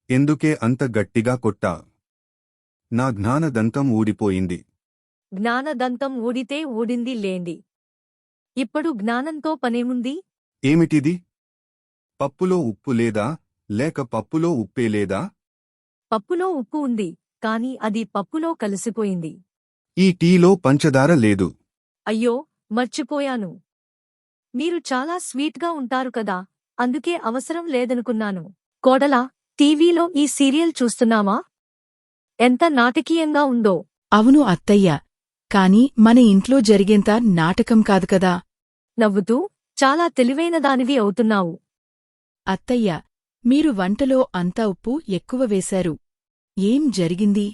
ఎందుకే అంత గట్టిగా కొట్టా? నా జ్ఞానదంతం ఊడిపోయింది. జ్ఞానదంతం ఊడితే ఊడింది లేండి. ఇప్పుడు జ్ఞానంతో పనేముంది? ఏమిటిది? పప్పులో ఉప్పు లేదా, లేక పప్పులో ఉప్పే లేదా? పప్పులో ఉప్పు ఉంది, కాని అది పప్పులో కలిసిపోయింది. ఈ టీలో పంచదార లేదు. అయ్యో, మర్చిపోయాను. మీరు చాలా స్వీట్గా ఉంటారు కదా, అందుకే అవసరం లేదనుకున్నాను. కోడలా, టీవీలో ఈ సీరియల్ చూస్తున్నావా? ఎంత నాటకీయంగా ఉందో. అవును అత్తయ్య, కాని మన ఇంట్లో జరిగేంత నాటకం కాదు కదా. నవ్వుతూ, చాలా తెలివైనదానివి అవుతున్నావు. అత్తయ్య, మీరు వంటలో అంతా ఉప్పు ఎక్కువ వేశారు. ఏం జరిగింది?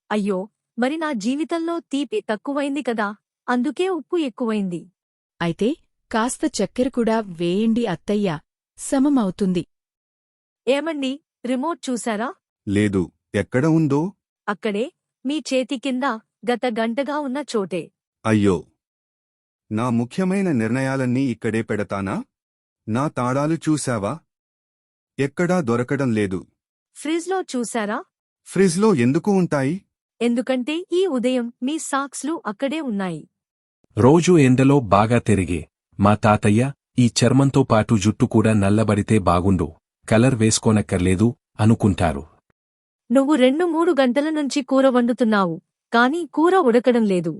అయ్యో, మరి నా జీవితంలో తీపి తక్కువైంది కదా, అందుకే ఉప్పు ఎక్కువైంది. అయితే కాస్త చక్కెర కూడా వేయండి అత్తయ్య, సమమవుతుంది. ఏమండి, రిమోట్ చూశారా? లేదు, ఎక్కడ ఉందో? అక్కడే, మీ చేతి కింద, గత గంటగా ఉన్న చోటే. అయ్యో! నా ముఖ్యమైన నిర్ణయాలన్నీ ఇక్కడే పెడతానా? నా తాళాలు చూశావా? ఎక్కడా దొరకడం లేదు. ఫ్రిజ్లో చూశారా? ఫ్రిజ్లో ఎందుకు ఉంటాయి? ఎందుకంటే ఈ ఉదయం మీ సాక్స్లు అక్కడే ఉన్నాయి. రోజూ ఎండలో బాగా తిరిగే మా తాతయ్య ఈ చర్మంతో పాటు జుట్టు కూడా నల్లబడితే బాగుండు, కలర్ వేసుకోనక్కర్లేదు అనుకుంటారు. నువ్వు 2-3 గంటల నుంచి కూర వండుతున్నావు, కానీ కూర ఉడకడం లేదు.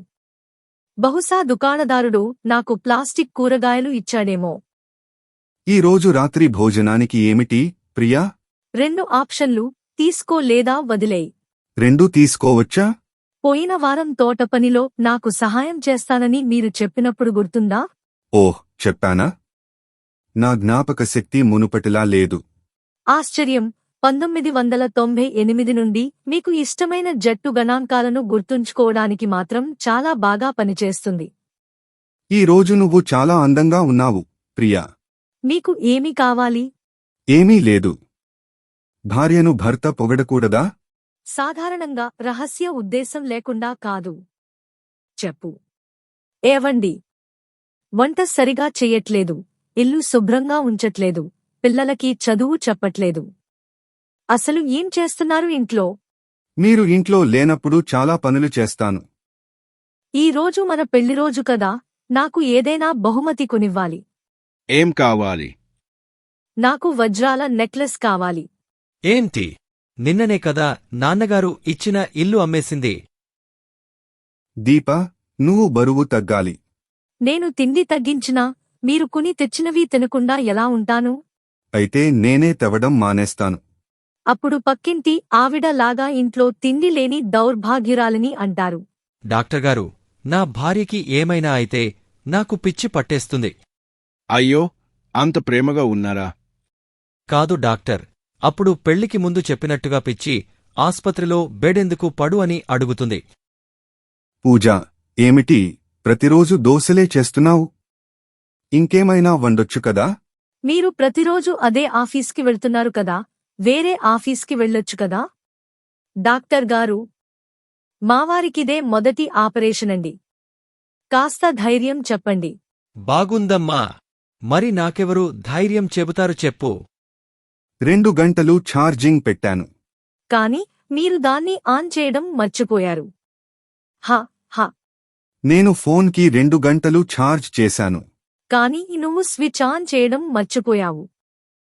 బహుశా దుకాణదారుడు నాకు ప్లాస్టిక్ కూరగాయలు ఇచ్చాడేమో. ఈ రోజు రాత్రి భోజనానికి ఏమిటి, ప్రియా? 2 ఆప్షన్లు, తీసుకో లేదా వదిలేయ్. రెండూ తీసుకోవచ్చా? పోయిన వారం తోటపనిలో నాకు సహాయం చేస్తానని మీరు చెప్పినప్పుడు గుర్తుందా? ఓహ్, చెప్పానా? నా జ్ఞాపక శక్తి మునుపటిలా లేదు. ఆశ్చర్యం. 1998 నుండి మీకు ఇష్టమైన జట్టు గణాంకాలను గుర్తుంచుకోవడానికి మాత్రం చాలా బాగా పనిచేస్తుంది. ఈ రోజు నువ్వు చాలా అందంగా ఉన్నావు, ప్రియా. మీకు ఏమి కావాలి? ఏమీ లేదు. భార్యను భర్త పొగడకూడదా? సాధారణంగా రహస్య ఉద్దేశం లేకుండా కాదు. చెప్పు. ఏవండి, వంట సరిగా చెయ్యట్లేదు, ఇల్లు శుభ్రంగా ఉంచట్లేదు, పిల్లలకి చదువు చెప్పట్లేదు. అసలు ఏం చేస్తున్నారు ఇంట్లో? మీరు ఇంట్లో లేనప్పుడు చాలా పనులు చేస్తాను. ఈ రోజు మన పెళ్లిరోజు కదా, నాకు ఏదైనా బహుమతి కొనివ్వాలి. ఏం కావాలి? నాకు వజ్రాల నెక్లెస్ కావాలి. ఏంటి? నిన్ననే కదా నాన్నగారు ఇచ్చిన ఇల్లు అమ్మేసింది. దీపా, నువ్వు బరువు తగ్గాలి. నేను తిండి తగ్గించినా, మీరు కొని తెచ్చినవి తినకుండా ఎలా ఉంటాను? అయితే నేనే తవ్వడం మానేస్తాను. అప్పుడు పక్కింటి ఆవిడ లాగా ఇంట్లో తిండి లేని దౌర్భాగ్యురాలిని అంటారు. డాక్టర్గారు, నా భార్యకి ఏమైనా అయితే నాకు పిచ్చి పట్టేస్తుంది. అయ్యో, అంత ప్రేమగా ఉన్నారా? కాదు డాక్టర్, అప్పుడు పెళ్లికి ముందు చెప్పినట్టుగా పిచ్చి, ఆస్పత్రిలో బెడెందుకు పడు అని అడుగుతుంది. పూజా, ఏమిటి ప్రతిరోజు దోశలే చేస్తున్నావు? ఇంకేమైనా వండొచ్చు కదా? మీరు ప్రతిరోజు అదే ఆఫీస్కి వెళ్తున్నారు కదా, వేరే ఆఫీస్కి వెళ్ళొచ్చు కదా? డాక్టర్ గారు, మావారికిదే మొదటి ఆపరేషనండి. కాస్త ధైర్యం చెప్పండి. బాగుందమ్మా. మరి నాకెవరు ధైర్యం చెబుతారు చెప్పు. 2 గంటలు ఛార్జింగ్ పెట్టాను. కాని మీరు దాన్ని ఆన్ చేయడం మర్చిపోయారు. హ హ. నేను ఫోన్కి 2 గంటలు ఛార్జ్ చేశాను. కాని నువ్వు స్విచ్ ఆన్ చేయడం మర్చిపోయావు.